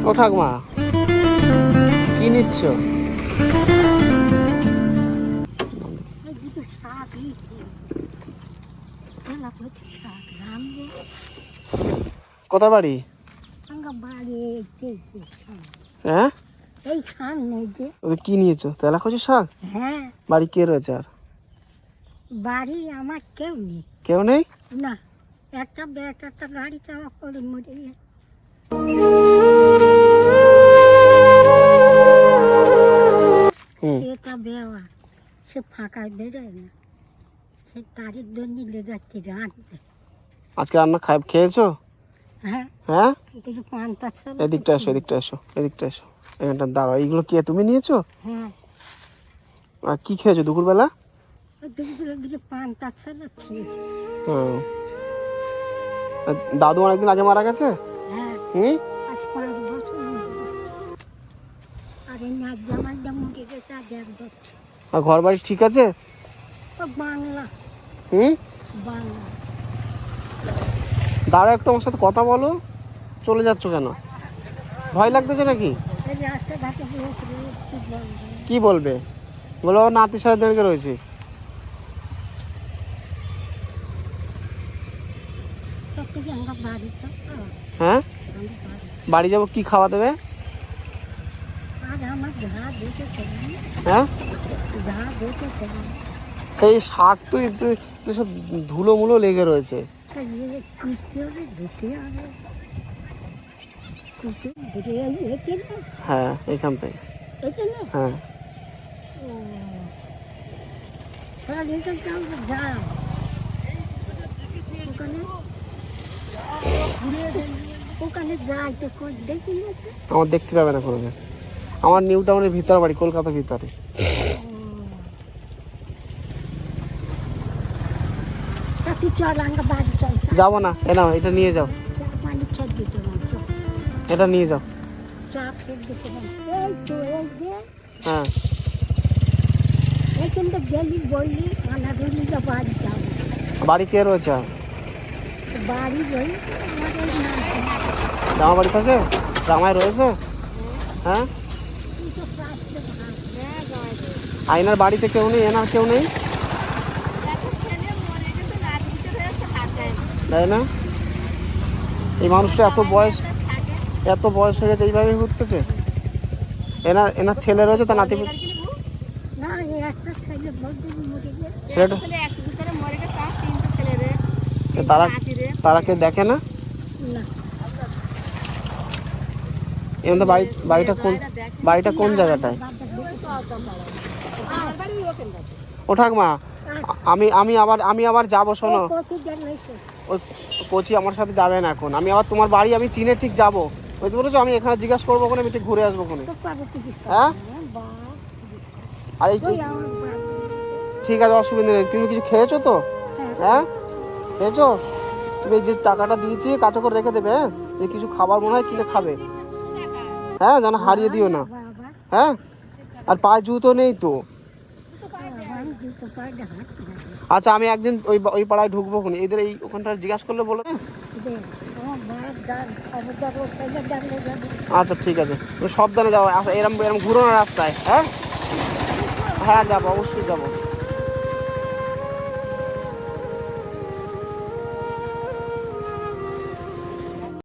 ও ঠাকমা কি নিচ্ছ? কোথা বাড়ি? হ্যাঁ কি নিয়েছো? তেলা কচু শাক? হ্যাঁ। বাড়ি কে রয়েছে? আর বাড়ি আমার কেউ নেই। কেউ নেই? না, একটা বেটা গাড়ি চাওয়া করে মরে গেছে। সেটা বেওয়া, সে ফাঁকায় বেরোয় না, সে তারিখ দন্ডি লে যাচ্ছে রাঁধতে। আজকে রান্না খেয়েছো? হ্যাঁ হ্যাঁ। পান্তা এদিকটা এসো, এদিকটা এসো, এদিকটা এসো, এখানটা দাঁড়াও। এইগুলো কি তুমি নিয়েছো? হ্যাঁ। আর কি খেয়েছো দুপুরবেলা? দুপুরের দিকে পান্তা ছাড়া খেয়েছি। দাদু অনেকদিন আগে মারা গেছে? হ্যাঁ। হুম। আজ 5 বছর আর এই নাচ জামাইটা মুখে গেছে আজ 1 বছর। আর ঘর বাড়ি ঠিক আছে? বাংলা। হুম। বাংলা। দাঁড়াও একটু আমার সাথে কথা বলো। চলে যাচ্ছ কেন? ভয় লাগতেছে নাকি? কি বলবে? বলো নাতির সাথে দাঁড়িয়ে রয়েছে। হ্যাঁ, বাড়ি যাবো। কি খাওয়া দেবে? হ্যাঁ, এই শাক তুই তুই সব ধুলো মুলো লেগে রয়েছে। হ্যাঁ, এখান থেকে। হ্যাঁ, আমার দেখতে পাবে না কোনোদিন। আমার নিউ টাউনের ভিতর বাড়ি, কলকাতার ভিতরে। যাবো না, এ নাও এটা নিয়ে যাও, এটা নিয়ে যাও। হ্যাঁ, বাড়ি কে রয়েছে? জামা বাড়ি থাকে? জামাই রয়েছে? হ্যাঁ, আইনার বাড়িতে কেউ নেই? এনার কেউ নেই? তাই না? এই মানুষটা এত বয়স হয়ে গেছে, এইভাবে ঘুরতেছে। এনার ছেলে রয়েছে, তার নাতি? ছেলেটা তারা কেউ দেখে না? এমন বাড়িটা কোন জায়গাটায়? ও ঠাকমা, আমি আবার যাবো। শোনো, ওই কোচি আমার সাথে যাবে না এখন। আমি আবার তোমার বাড়ি আমি চিনে ঠিক যাবো, বুঝতে পেরেছো? আমি এখানে জিজ্ঞাসা করবো, ওখানে আমি ঠিক ঘুরে আসবো ওখানে। হ্যাঁ, আর ঠিক আছে, অসুবিধা নেই। তুমি কিছু খেয়েছো তো? হ্যাঁ, খেয়েছো? তুমি যে টাকাটা দিয়েছি কাঁচা করে রেখে দেবে। হ্যাঁ, কিছু খাবার মনে হয় কিনে খাবে। হ্যাঁ, যেন হারিয়ে দিও না। হ্যাঁ, আর পায়ে জুতো নেই তো? আচ্ছা, আমি একদিন ওই পাড়ায় ঢুকবো, এদের এই ওখানটা জিজ্ঞাসা করলে বলো। আচ্ছা ঠিক আছে, তুমি সাবধানে যাও। এরম ঘুরো না রাস্তায়। হ্যাঁ, হ্যাঁ যাবো, অবশ্যই যাবো।